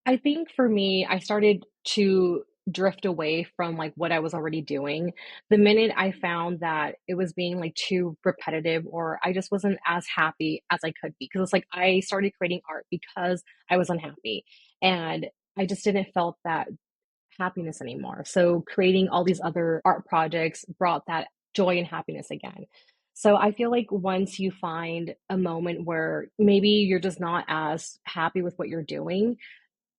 I think for me, I started to drift away from like what I was already doing. The minute I found that it was being like too repetitive or I just wasn't as happy as I could be. Because it's like I started creating art because I was unhappy. And I just didn't felt that happiness anymore. So creating all these other art projects brought that joy and happiness again. So I feel like once you find a moment where maybe you're just not as happy with what you're doing,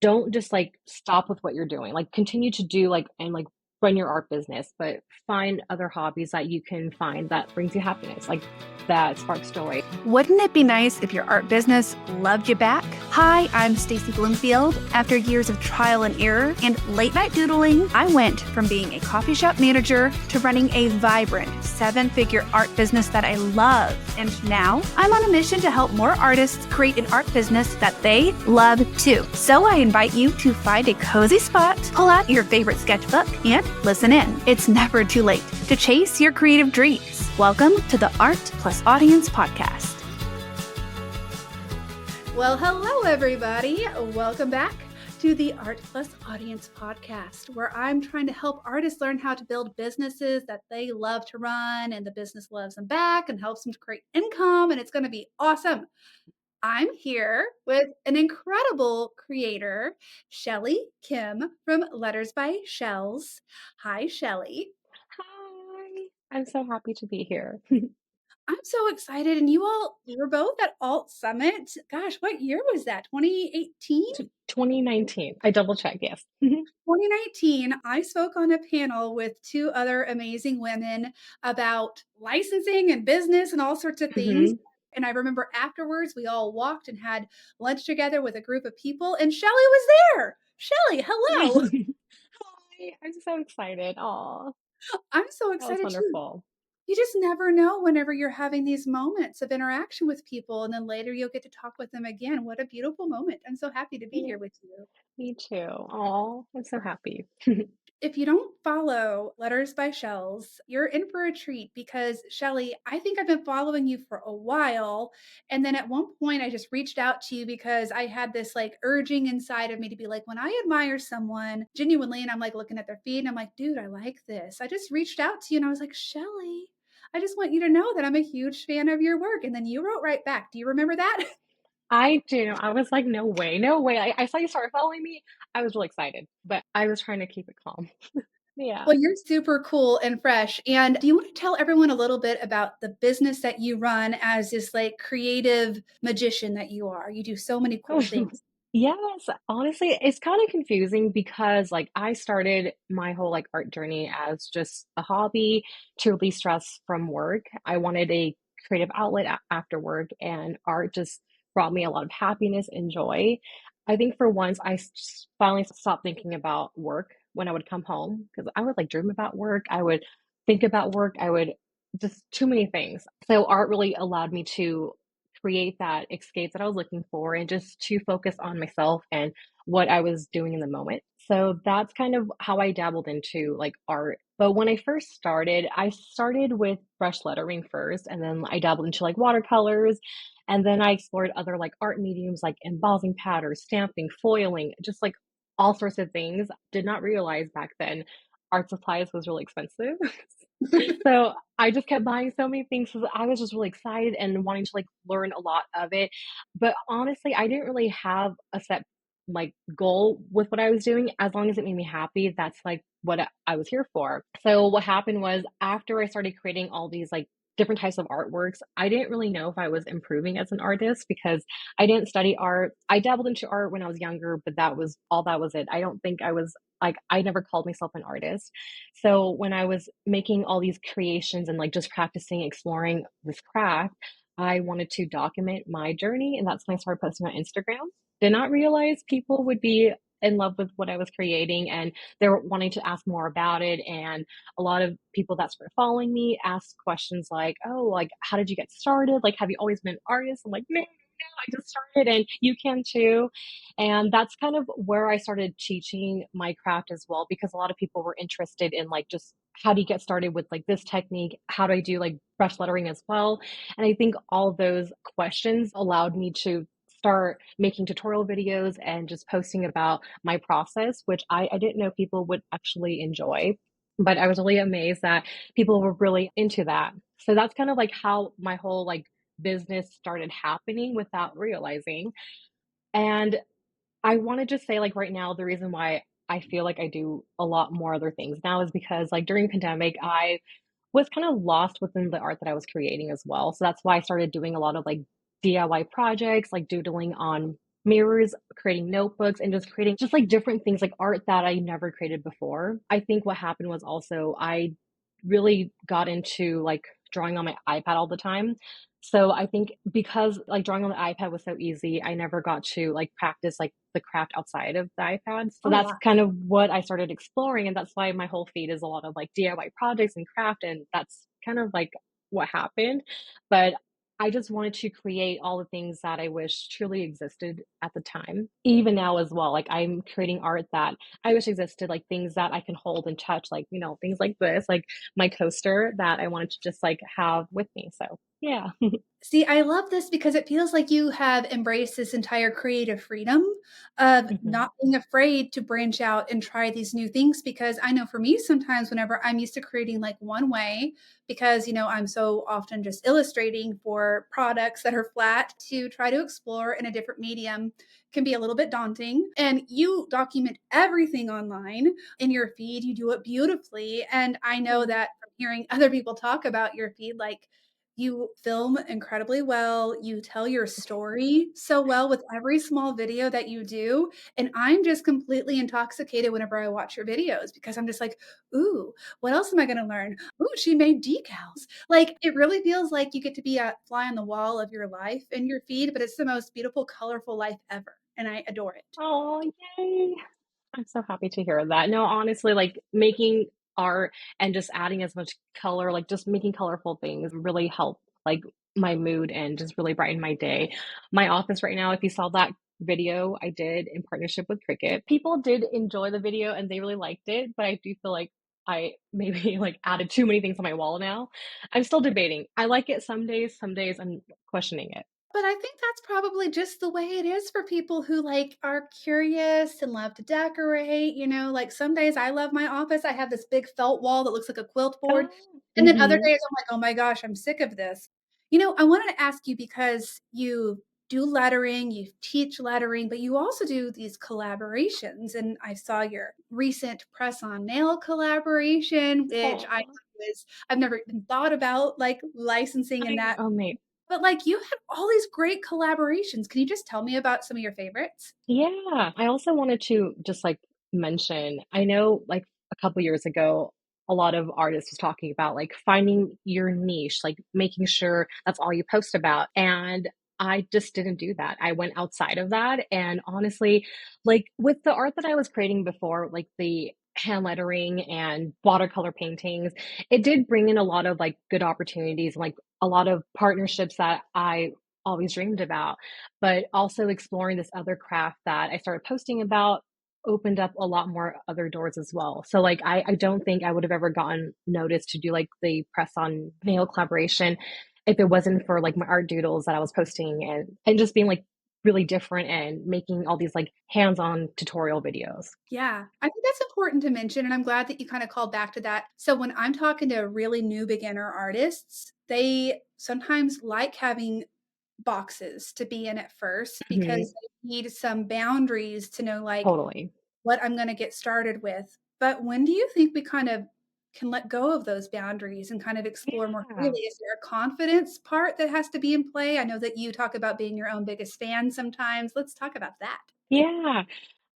don't just like stop with what you're doing. Like continue to do like and like run your art business, but find other hobbies that you can find that brings you happiness, like that sparks joy. Wouldn't it be nice if your art business loved you back? Hi, I'm Stacie Bloomfield. After years of trial and error and late night doodling, I went from being a coffee shop manager to running a vibrant 7-figure art business that I love. And now I'm on a mission to help more artists create an art business that they love too. So I invite you to find a cozy spot, pull out your favorite sketchbook, and listen in. It's never too late to chase your creative dreams. Welcome to the Art Plus Audience podcast. Well, hello, everybody. Welcome back to the Art Plus Audience podcast, where I'm trying to help artists learn how to build businesses that they love to run, and the business loves them back and helps them to create income, and it's going to be awesome. I'm here with an incredible creator, Shelly Kim from Letters by Shells. Hi, Shelly. Hi. I'm so happy to be here. I'm so excited. And you were both at Alt Summit. Gosh, what year was that? 2018? 2019. I double checked, yes. 2019, I spoke on a panel with two other amazing women about licensing and business and all sorts of things. Hmm. And I remember afterwards, we all walked and had lunch together with a group of people, and Shelly was there. Shelly, hello. Hi, I'm so excited. Oh, I'm so that was excited too. wonderful. You just never know whenever you're having these moments of interaction with people, and then later you'll get to talk with them again. What a beautiful moment. I'm so happy to be Yeah, here with you. me too. Oh, I'm so happy. If you don't follow Letters by Shells, you're in for a treat because Shelly, I think I've been following you for a while. And then at one point, I just reached out to you because I had this like urging inside of me to be like, when I admire someone genuinely, and I'm like looking at their feed and I'm like, dude, I like this. I just reached out to you and I was like, Shelly, I just want you to know that I'm a huge fan of your work. And then you wrote right back. Do you remember that? I do. I was like, no way, no way. I saw you started following me. I was really excited, but I was trying to keep it calm. Yeah. Well, you're super cool and fresh. And do you want to tell everyone a little bit about the business that you run as this like creative magician that you are? You do so many cool things. Yes, honestly, it's kind of confusing because like I started my whole like art journey as just a hobby to release stress from work. I wanted a creative outlet after work, and art just brought me a lot of happiness and joy. I think for once finally stopped thinking about work when I would come home because I would like dream about work. I would think about work. I would just too many things. So art really allowed me to create that escape that I was looking for and just to focus on myself and what I was doing in the moment. So that's kind of how I dabbled into like art. But when I first started, I started with brush lettering first, and then I dabbled into like watercolors. And then I explored other like art mediums like embossing patterns, stamping, foiling, just like all sorts of things. Did not realize back then art supplies was really expensive. So I just kept buying so many things because I was just really excited and wanting to like learn a lot of it. But honestly, I didn't really have a set like goal with what I was doing. As long as it made me happy, that's like what I was here for. So what happened was after I started creating all these like different types of artworks, I didn't really know if I was improving as an artist because I didn't study art. I dabbled into art when I was younger, but that was it. I don't think I was like I never called myself an artist. So when I was making all these creations and like just practicing exploring this craft, I wanted to document my journey, and that's when I started posting on Instagram. Did not realize people would be in love with what I was creating and they were wanting to ask more about it. And a lot of people that started following me asked questions like, oh, like, how did you get started? Like, have you always been an artist? I'm like, no, I just started and you can too. And that's kind of where I started teaching my craft as well, because a lot of people were interested in like just how do you get started with like this technique? How do I do like brush lettering as well? And I think all those questions allowed me to start making tutorial videos and just posting about my process, which I didn't know people would actually enjoy. But I was really amazed that people were really into that. So that's kind of like how my whole like business started happening without realizing. And I want to just say, like, right now, the reason why I feel like I do a lot more other things now is because, like, during pandemic, I was kind of lost within the art that I was creating as well. So that's why I started doing a lot of like DIY projects, like doodling on mirrors, creating notebooks, and just creating just like different things like art that I never created before. I think what happened was also I really got into like drawing on my iPad all the time. So I think because like drawing on the iPad was so easy, I never got to like practice like the craft outside of the iPad. So Oh, that's wow. kind of what I started exploring. And that's why my whole feed is a lot of like DIY projects and craft. And that's kind of like what happened. But I just wanted to create all the things that I wish truly existed at the time, even now as well. Like I'm creating art that I wish existed, like things that I can hold and touch, like, things like this, like my coaster that I wanted to just like have with me. So yeah. See, I love this because it feels like you have embraced this entire creative freedom of Mhm. not being afraid to branch out and try these new things. Because I know for me, sometimes whenever I'm used to creating like one way, because, I'm so often just illustrating for products that are flat, to try to explore in a different medium can be a little bit daunting. And you document everything online in your feed, you do it beautifully. And I know Mm. that from hearing other people talk about your feed, like, you film incredibly well, you tell your story so well with every small video that you do, and I'm just completely intoxicated whenever I watch your videos because I'm just like, "Ooh, what else am I gonna learn? Ooh, she made decals." Like, it really feels like you get to be a fly on the wall of your life in your feed, but it's the most beautiful, colorful life ever, and I adore it. Oh, yay. I'm so happy to hear that. No, honestly, like making art and just adding as much color, like just making colorful things really help like my mood and just really brighten my day. My office right now, if you saw that video I did in partnership with Cricut, people did enjoy the video and they really liked it, but I do feel like I maybe like added too many things on my wall now. I'm still debating. I like it some days I'm questioning it. But I think that's probably just the way it is for people who, like, are curious and love to decorate, like, some days I love my office, I have this big felt wall that looks like a quilt board, Oh, and then other mhm. days I'm like, "Oh my gosh, I'm sick of this." I wanted to ask you because you do lettering, you teach lettering, but you also do these collaborations, and I saw your recent press-on nail collaboration, which I Oh, was I've never even thought about, like, licensing in I that, know, mate. but, like, you had all these great collaborations. Can you just tell me about some of your favorites? Yeah, I also wanted to just like mention, I know like a couple years ago, a lot of artists was talking about like finding your niche, like making sure that's all you post about. And I just didn't do that. I went outside of that. And honestly, like with the art that I was creating before, like the hand lettering and watercolor paintings, it did bring in a lot of like good opportunities, like a lot of partnerships that I always dreamed about, but also exploring this other craft that I started posting about opened up a lot more other doors as well. So like I don't think I would have ever gotten noticed to do like the press on nail collaboration if it wasn't for like my art doodles that I was posting and just being like really different and making all these like hands-on tutorial videos. Yeah, I think that's important to mention, and I'm glad that you kinda called back to that. So when I'm talking to really new beginner artists, they sometimes like having boxes to be in at first Mhm. because they need some boundaries to know, like, Totally. what I'm gonna get started with. But when do you think we kind of can let go of those boundaries and kind of explore more Yeah. freely? Is there a confidence part that has to be in play? I know that you talk about being your own biggest fan sometimes. Let's talk about that. Yeah.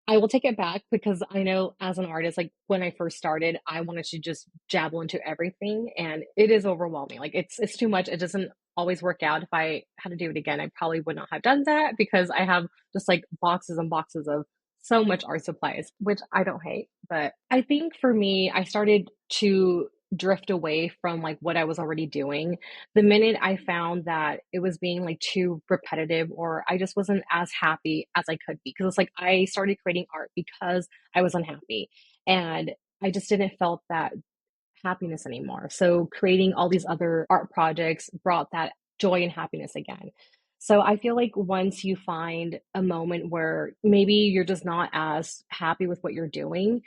I will take it back because I know as an artist, like when I first started, I wanted to just dabble into everything and it is overwhelming. Like it's too much. It doesn't always work out. If I had to do it again, I probably would not have done that because I have just like boxes and boxes of so much art supplies, which I don't hate. But I think for me, I started to drift away from like what I was already doing the minute I found that it was being like too repetitive or I just wasn't as happy as I could be. Cause it's like I started creating art because I was unhappy and I just didn't felt that happiness anymore. So creating all these other art projects brought that joy and happiness again. So I feel like once you find a moment where maybe you're just not as happy with what you're doing,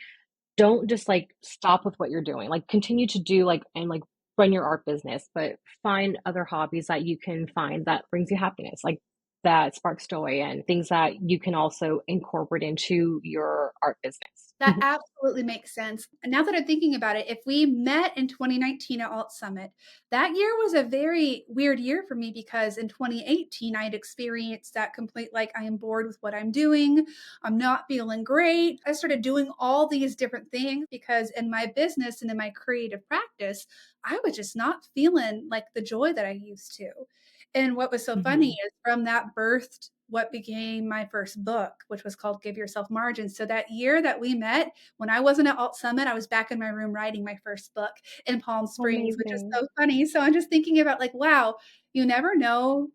don't just like stop with what you're doing. Like continue to do like and like run your art business, but find other hobbies that you can find that brings you happiness, like that sparks joy and things that you can also incorporate into your art That business. absolutely makes sense. And now that I'm thinking about it, if we met in 2019 at Alt Summit, that year was a very weird year for me because in 2018, I had experienced that complete like, I am bored with what I'm doing. I'm not feeling great. I started doing all these different things because in my business and in my creative practice, I was just not feeling like the joy that I used to. And what was so funny Mhm. is from that birthed what became my first book, which was called Give Yourself Margin. So that year that we met, when I wasn't at Alt Summit, I was back in my room writing my first book in Palm Springs, which is Amazing. so funny. So I'm just thinking about like, wow, you never know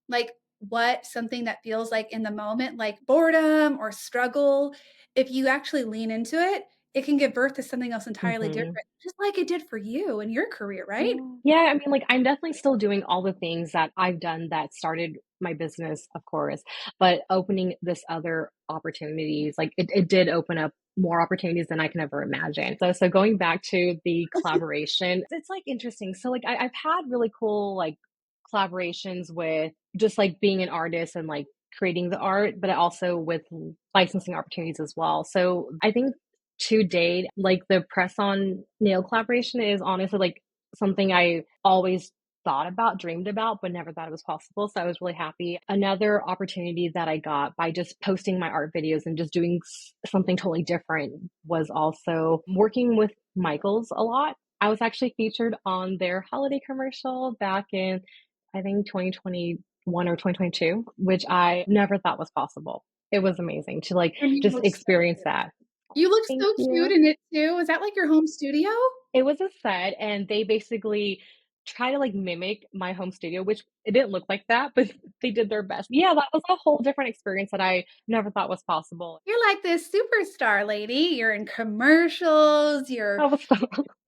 like what something that feels like in the moment, like boredom or struggle, if you actually lean into it, it can give birth to something else entirely Mhm. different, just like it did for you in your career, right? Yeah. Yeah, I mean, like, I'm definitely still doing all the things that I've done that started my business, of course, but opening this other opportunities, like, it did open up more opportunities than I can ever imagine. So going back to the collaboration, it's, like, interesting. So, like, I've had really cool, like, collaborations with just, like, being an artist and, like, creating the art, but also with licensing opportunities as well. So I think to date, like the press on nail collaboration is honestly like something I always thought about, dreamed about, but never thought it was possible. So I was really happy. Another opportunity that I got by just posting my art videos and just doing something totally different was also working with Michaels a lot. I was actually featured on their holiday commercial back in, I think, 2021 or 2022, which I never thought was possible. It was amazing to like And you just look so experience cute. that. You look Thank so cute you. in it too. Is that like your home studio? It was a set, and they basically try to, like, mimic my home studio, which it didn't look like that, but they did their best. Yeah, that was a whole different experience that I never thought was possible. You're like this superstar lady. You're in commercials, you're That was so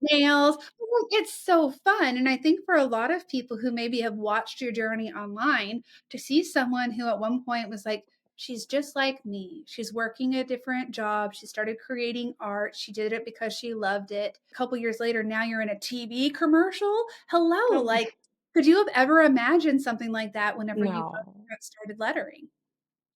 nails. Well, it's so fun, and I think for a lot of people who maybe have watched your journey online, to see someone who at one point was like, "She's just like me. She's working a different job. She started creating art. She did it because she loved it." A couple years later, now you're in a TV commercial. Hello, oh, like, could you have ever imagined something like that whenever you first no. got started lettering?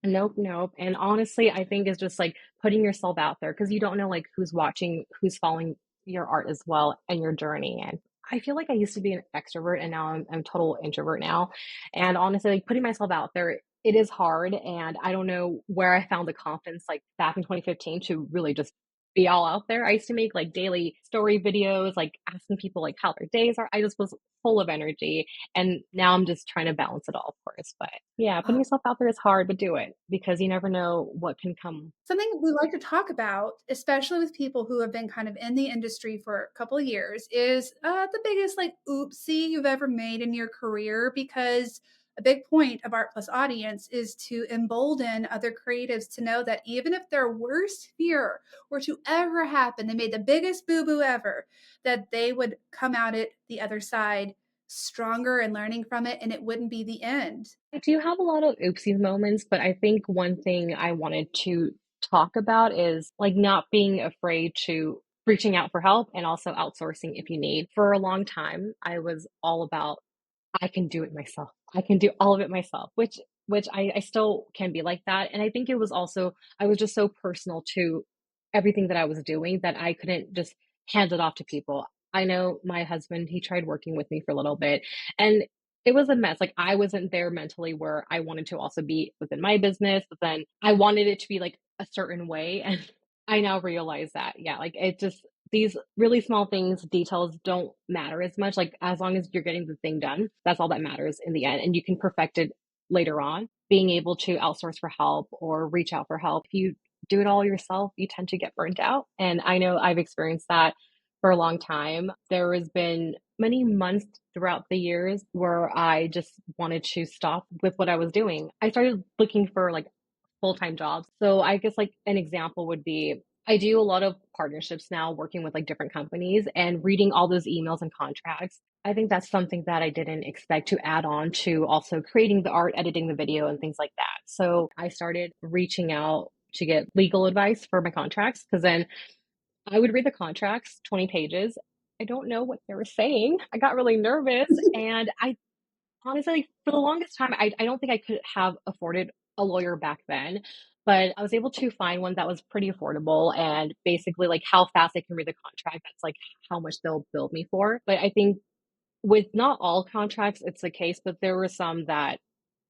Nope, nope, and honestly, I think it's just, like, putting yourself out there because you don't know, like, who's watching, who's following your art as well and your journey, and I feel like I used to be an extrovert, and now I'm total introvert now, and honestly, like, putting myself out there, it is hard, and I don't know where I found the confidence, like, back in 2015 to really just be all out there. I used to make, like, daily story videos, like, asking people, like, how their days are. I just was full of energy, and now I'm just trying to balance it all, of course. But yeah, putting yourself out there is hard, but do it because you never know what can come. Something we like to talk about, especially with people who have been kind of in the industry for a couple of years, is the biggest like oopsie you've ever made in your career. Because a big point of Art Plus Audience is to embolden other creatives to know that even if their worst fear were to ever happen, they made the biggest boo boo ever, that they would come out it the other side stronger and learning from it, and it wouldn't be the end. I do have a lot of oopsie moments, but I think one thing I wanted to talk about is like not being afraid to reaching out for help and also outsourcing if you need. For a long time, I was all about I can do it myself. I can do all of it myself, which I still can be like that. And I think it was also I was just so personal to everything that I was doing that I couldn't just hand it off to people. I know my husband, he tried working with me for a little bit and it was a mess. Like I wasn't there mentally where I wanted to also be within my business, but then I wanted it to be like a certain way. And I now realize that, yeah, like it just these really small things, details don't matter as much. Like as long as you're getting the thing done, that's all that matters in the end. And you can perfect it later on. Being able to outsource for help or reach out for help. If you do it all yourself, you tend to get burnt out. And I know I've experienced that for a long time. There has been many months throughout the years where I just wanted to stop with what I was doing. I started looking for like full-time jobs. So I guess like an example would be I do a lot of partnerships now working with like different companies and reading all those emails and contracts. I think that's something that I didn't expect to add on to also creating the art, editing the video, and things like that. So I started reaching out to get legal advice for my contracts because then I would read the contracts, 20 pages. I don't know what they were saying. I got really nervous. And I honestly, for the longest time, I don't think I could have afforded a lawyer back then, but I was able to find one that was pretty affordable and basically like how fast I can read the contract. That's like how much they'll bill me for. But I think with not all contracts, it's the case, but there were some that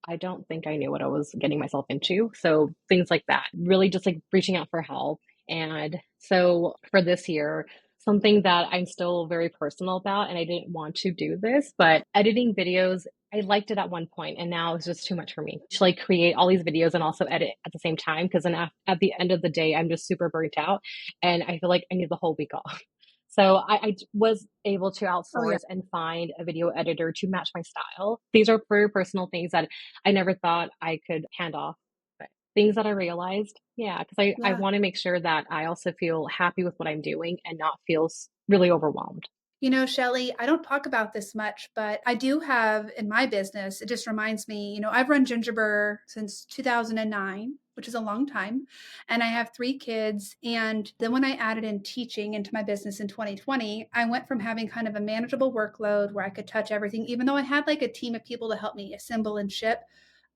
I don't think I knew what I was getting myself into. So things like that, really just like reaching out for help. And so for this year, something that I'm still very personal about, and I didn't want to do this, but editing videos, I liked it at one point, and now it's just too much for me to like create all these videos and also edit at the same time. Because then at the end of the day, I'm just super burnt out, and I feel like I need the whole week off. So I was able to Oh, yeah. outsource and find a video editor to match my style. These are very personal things that I never thought I could hand off, but things that I realized, yeah, because I Yeah. want to make sure that I also feel happy with what I'm doing and not feel really overwhelmed. You know, Shelly, I don't talk about this much, but I do have in my business, it just reminds me, I've run Gingerbread since 2009, which is a long time. And I have 3 kids. And then when I added in teaching into my business in 2020, I went from having kind of a manageable workload where I could touch everything, even though I had like a team of people to help me assemble and ship.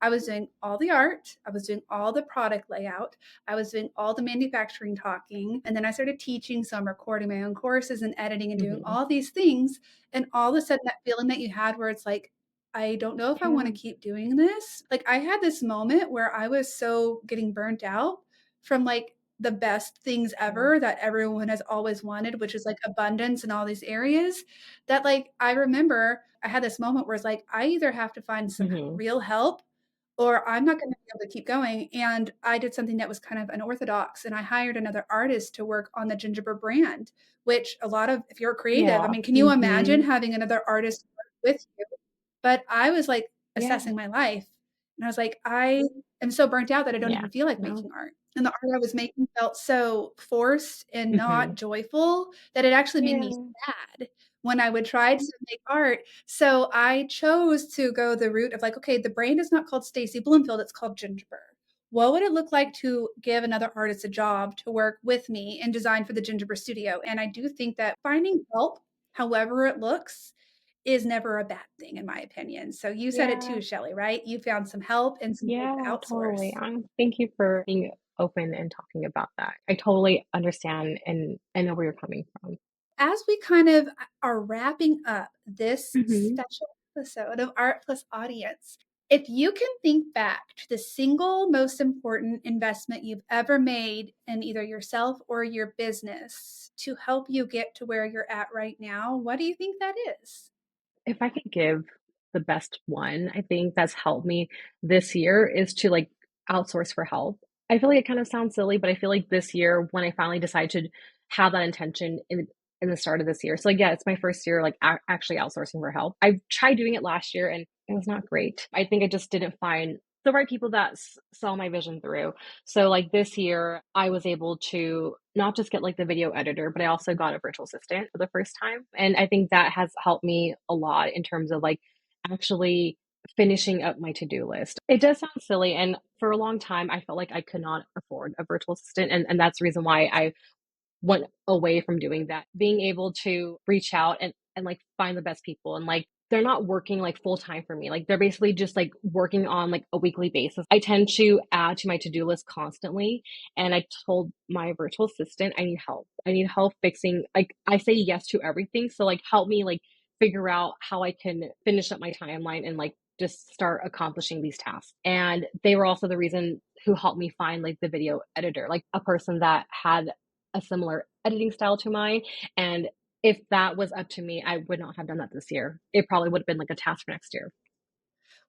I was doing all the art, I was doing all the product layout, I was doing all the manufacturing talking. And then I started teaching. So I'm recording my own courses and editing and doing Hmm. all these things. And all of a sudden, that feeling that you had where it's like, I don't know if I want Yeah. to keep doing this. Like, I had this moment where I was so getting burnt out from like the best things Yeah. ever that everyone has always wanted, which is like abundance in all these areas. That, like, I remember I had this moment where it's like, I either have to find some Hmm. real help or I'm not going to be able to keep going. And I did something that was kind of unorthodox, and I hired another artist to work on the Gingerbread brand, which a lot of, if you're creative, I Yeah. mean, can you imagine Hmm. having another artist work with you? But I was like Yeah. assessing my life, and I was like, I am so burnt out that I don't Yeah. even feel like No. making art. And the art I was making felt so forced and not Hmm. joyful that it actually made me Yeah. sad when I would try to make art. So I chose to go the route of like, okay, the brand is not called Stacie Bloomfield, it's called Gingerbread. What would it look like to give another artist a job to work with me and design for the Gingerbread Studio? And I do think that finding help, however it looks, is never a bad thing, in my opinion. So you said it Yeah. too, Shelly, right? You found some help and some ways to Yeah, totally. outsource. Thank you for being open and talking about that. I totally understand and I know where you're coming from. As we kind of are wrapping up this Hmm. special episode of Art Plus Audience, if you can think back to the single most important investment you've ever made in either yourself or your business to help you get to where you're at right now, what do you think that is? If I could give the best one, I think that's helped me this year is to like outsource for help. I feel like it kind of sounds silly, but I feel like this year when I finally decided to have that intention in the start of this year. So like yeah, it's my first year like actually outsourcing for help. I tried doing it last year and it was not great. I think I just didn't find the right people that saw my vision through. So like this year, I was able to not just get like the video editor, but I also got a virtual assistant for the first time. And I think that has helped me a lot in terms of like actually finishing up my to-do list. It does sound silly. And for a long time, I felt like I could not afford a virtual assistant. And that's the reason why I went away from doing that, being able to reach out and like find the best people and like they're not working like full time for me. Like they're basically just like working on like a weekly basis. I tend to add to my to-do list constantly. And I told my virtual assistant, I need help. I need help fixing, like I say yes to everything. So like help me like figure out how I can finish up my timeline and like just start accomplishing these tasks. And they were also the reason who helped me find like the video editor, like a person that had a similar editing style to mine. And if that was up to me, I would not have done that this year. It probably would have been like a task for next year.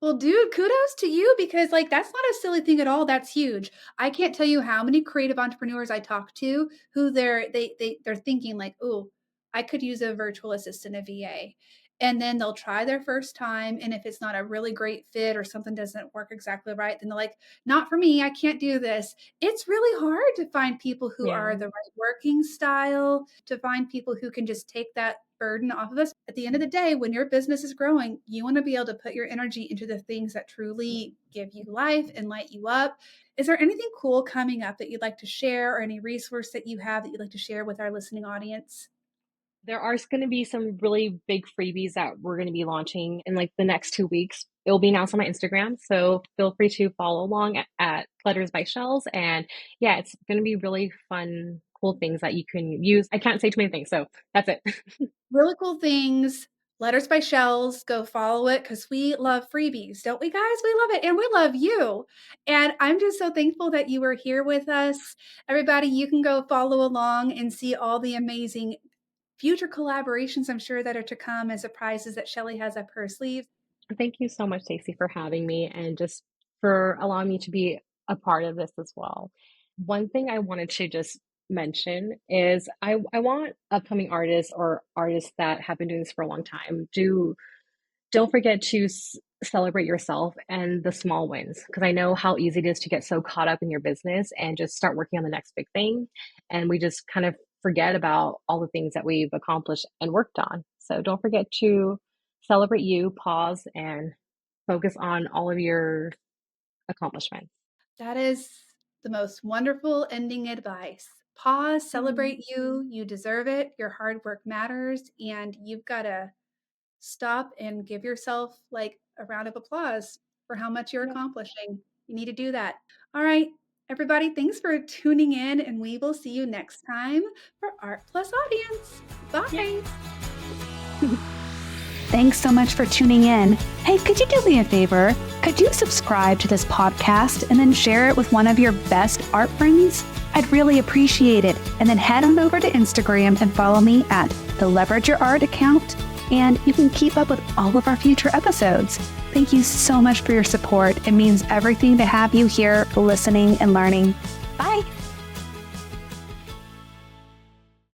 Well, dude, kudos to you because like that's not a silly thing at all. That's huge. I can't tell you how many creative entrepreneurs I talk to who they're thinking like, "Oh, I could use a virtual assistant, a VA." and then they'll try their first time. And if it's not a really great fit or something doesn't work exactly right, then they're like, not for me, I can't do this. It's really hard to find people who Yeah. are the right working style, to find people who can just take that burden off of us. At the end of the day, when your business is growing, you want to be able to put your energy into the things that truly give you life and light you up. Is there anything cool coming up that you'd like to share, or any resource that you have that you'd like to share with our listening audience? There are going to be some really big freebies that we're going to be launching in like the next 2 weeks. It will be announced on my Instagram, so feel free to follow along at Letters by Shells. And yeah, it's going to be really fun, cool things that you can use. I can't say too many things, so that's it. Really cool things. Letters by Shells. Go follow it because we love freebies, don't we, guys? We love it. And we love you. And I'm just so thankful that you were here with us. Everybody, you can go follow along and see all the amazing future collaborations, I'm sure, that are to come, and surprises that Shelly has up her sleeve. Thank you so much, Stacie, for having me and just for allowing me to be a part of this as well. One thing I wanted to just mention is I want upcoming artists or artists that have been doing this for a long time to don't forget to celebrate yourself and the small wins, because I know how easy it is to get so caught up in your business and just start working on the next big thing. And we just kind of forget about all the things that we've accomplished and worked on. So don't forget to celebrate you, pause, and focus on all of your accomplishments. That is the most wonderful ending advice. Pause, Mm, celebrate you. You deserve it. Your hard work matters. And you've got to stop and give yourself like a round of applause for how much you're yeah. accomplishing. You need to do that. All right, everybody, thanks for tuning in, and we will see you next time for Art Plus Audience. Bye. Yay. Thanks so much for tuning in. Hey, could you do me a favor? Could you subscribe to this podcast and then share it with one of your best art friends? I'd really appreciate it. And then head on over to Instagram and follow me at the Leverage Your Art account, and you can keep up with all of our future episodes. Thank you so much for your support. It means everything to have you here listening and learning. Bye.